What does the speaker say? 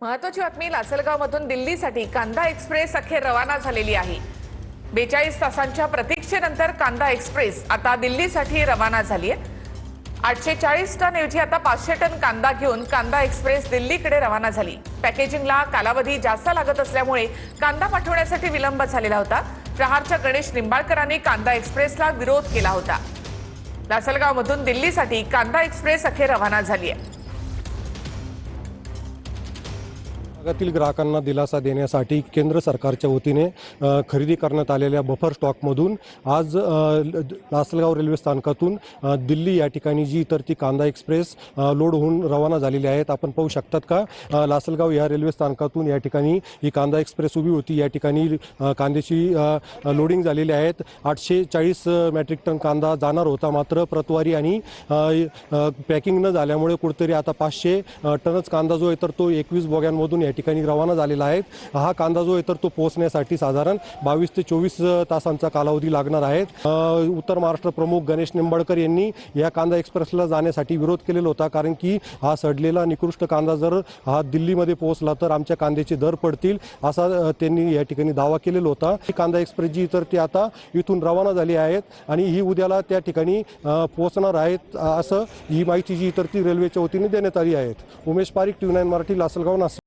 महत्वाची बातमी लासलगावमधून दिल्लीसाठी कांदा एक्सप्रेस अखेर रवाना झालेली आहे। 42 तासांच्या प्रतीक्षेनंतर कांदा एक्सप्रेस आता दिल्लीसाठी रवाना झाली आहे। 840 टन ऐवजी आता 500 टन कांदा घेऊन कांदा एक्सप्रेस दिल्लीकडे रवाना झाली। पॅकेजिंगला कालावधी जास्त लागत असल्यामुळे कांदा पाठवण्यासाठी विलंब झालेला होता। प्रहारच्या गणेश निंबाळकरांनी कांदा एक्सप्रेसला विरोध केला होता। लासलगावमधून दिल्लीसाठी कांदा एक्सप्रेस अखेर रवाना झाली आहे। भागातील ग्राहकांना दिलासा देण्यासाठी केंद्र सरकारच्या वतीने खरेदी करण्यात आलेल्या बफर स्टॉकमधून आज लासलगाव रेल्वे स्थानकातून दिल्ली या ठिकाणी जी तर ती कांदा एक्सप्रेस लोड होऊन रवाना झालेली आहेत। आपण पाहू शकतात का लासलगाव या रेल्वे स्थानकातून या ठिकाणी ही कांदा एक्सप्रेस उभी होती। या ठिकाणी कांद्याची लोडिंग झालेली आहेत। 840 मेट्रिक टन कांदा जाणार होता, मात्र प्रतवारी आणि पॅकिंग न झाल्यामुळे कुठेतरी आता 500 टनच कांदा जो आहे तर तो 21 बोग्यांमधून या ठिकाणी रवाना झालेला आहे। हा कांदा जो आहे तर तो पोहोचण्यासाठी साधारण 22 ते 24 तासांचा कालावधी लागणार आहे। उत्तर महाराष्ट्र प्रमुख गणेश निंबाळकर यांनी या कांदा एक्सप्रेसला जाण्यासाठी विरोध केलेला होता, कारण की हा सडलेला निकृष्ट कांदा जर हा दिल्लीमध्ये पोहोचला तर आमच्या कांद्याचे दर पडतील असा त्यांनी या ठिकाणी दावा केलेला होता। ही कांदा एक्सप्रेस जी तर ती आता इथून रवाना झाली आहेत आणि ही उद्याला त्या ठिकाणी पोहोचणार आहेत असं ही माहिती जी तर ती रेल्वेच्या वतीने देण्यात आली आहे। उमेश पारिक, TV9 मराठी, लासलगाव, नाशिक।